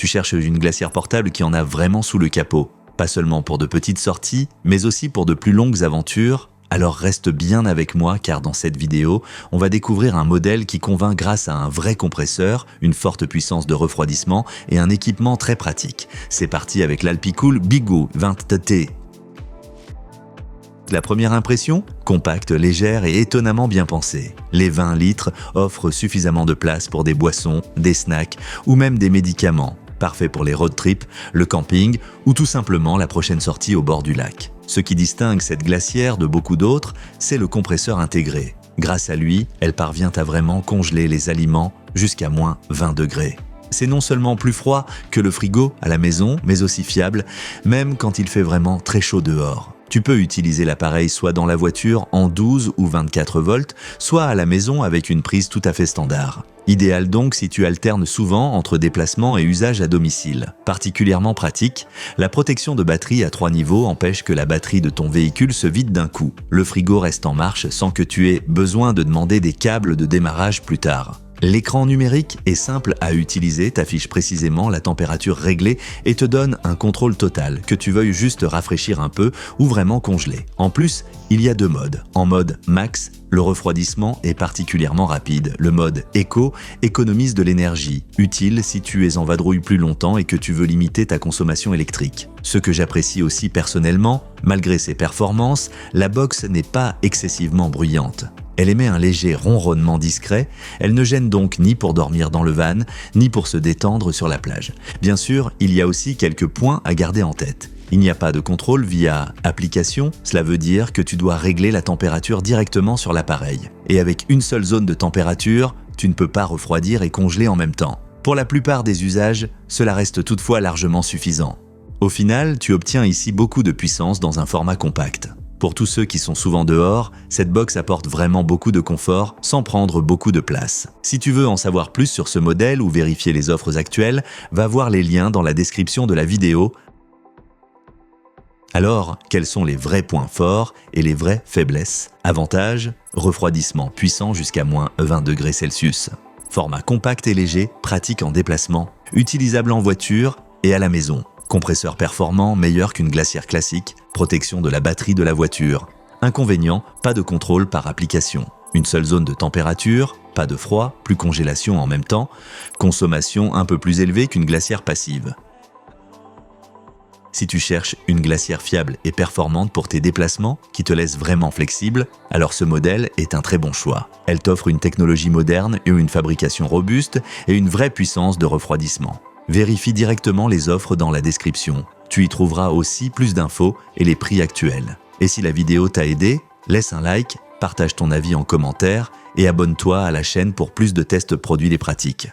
Tu cherches une glacière portable qui en a vraiment sous le capot. Pas seulement pour de petites sorties, mais aussi pour de plus longues aventures. Alors reste bien avec moi car dans cette vidéo, on va découvrir un modèle qui convainc grâce à un vrai compresseur, une forte puissance de refroidissement et un équipement très pratique. C'est parti avec l'Alpicool Bigo 20T. La première impression? Compacte, légère et étonnamment bien pensée. Les 20 litres offrent suffisamment de place pour des boissons, des snacks ou même des médicaments. Parfait pour les road trips, le camping ou tout simplement la prochaine sortie au bord du lac. Ce qui distingue cette glacière de beaucoup d'autres, c'est le compresseur intégré. Grâce à lui, elle parvient à vraiment congeler les aliments jusqu'à moins 20 degrés. C'est non seulement plus froid que le frigo à la maison, mais aussi fiable, même quand il fait vraiment très chaud dehors. Tu peux utiliser l'appareil soit dans la voiture en 12 ou 24 volts, soit à la maison avec une prise tout à fait standard. Idéal donc si tu alternes souvent entre déplacement et usage à domicile. Particulièrement pratique, la protection de batterie à 3 niveaux empêche que la batterie de ton véhicule se vide d'un coup. Le frigo reste en marche sans que tu aies besoin de demander des câbles de démarrage plus tard. L'écran numérique est simple à utiliser, t'affiche précisément la température réglée et te donne un contrôle total, que tu veuilles juste rafraîchir un peu ou vraiment congeler. En plus, il y a 2 modes. En mode Max, le refroidissement est particulièrement rapide. Le mode Eco économise de l'énergie, utile si tu es en vadrouille plus longtemps et que tu veux limiter ta consommation électrique. Ce que j'apprécie aussi personnellement, malgré ses performances, la box n'est pas excessivement bruyante. Elle émet un léger ronronnement discret, elle ne gêne donc ni pour dormir dans le van, ni pour se détendre sur la plage. Bien sûr, il y a aussi quelques points à garder en tête. Il n'y a pas de contrôle via application, cela veut dire que tu dois régler la température directement sur l'appareil. Et avec une seule zone de température, tu ne peux pas refroidir et congeler en même temps. Pour la plupart des usages, cela reste toutefois largement suffisant. Au final, tu obtiens ici beaucoup de puissance dans un format compact. Pour tous ceux qui sont souvent dehors, cette box apporte vraiment beaucoup de confort sans prendre beaucoup de place. Si tu veux en savoir plus sur ce modèle ou vérifier les offres actuelles, va voir les liens dans la description de la vidéo. Alors, quels sont les vrais points forts et les vraies faiblesses? Avantages, refroidissement puissant jusqu'à moins 20 degrés Celsius. Format compact et léger, pratique en déplacement, utilisable en voiture et à la maison. Compresseur performant, meilleur qu'une glacière classique, protection de la batterie de la voiture. Inconvénient, pas de contrôle par application. Une seule zone de température, pas de froid, plus congélation en même temps. Consommation un peu plus élevée qu'une glacière passive. Si tu cherches une glacière fiable et performante pour tes déplacements, qui te laisse vraiment flexible, alors ce modèle est un très bon choix. Elle t'offre une technologie moderne et une fabrication robuste et une vraie puissance de refroidissement. Vérifie directement les offres dans la description. Tu y trouveras aussi plus d'infos et les prix actuels. Et si la vidéo t'a aidé, laisse un like, partage ton avis en commentaire et abonne-toi à la chaîne pour plus de tests produits et pratiques.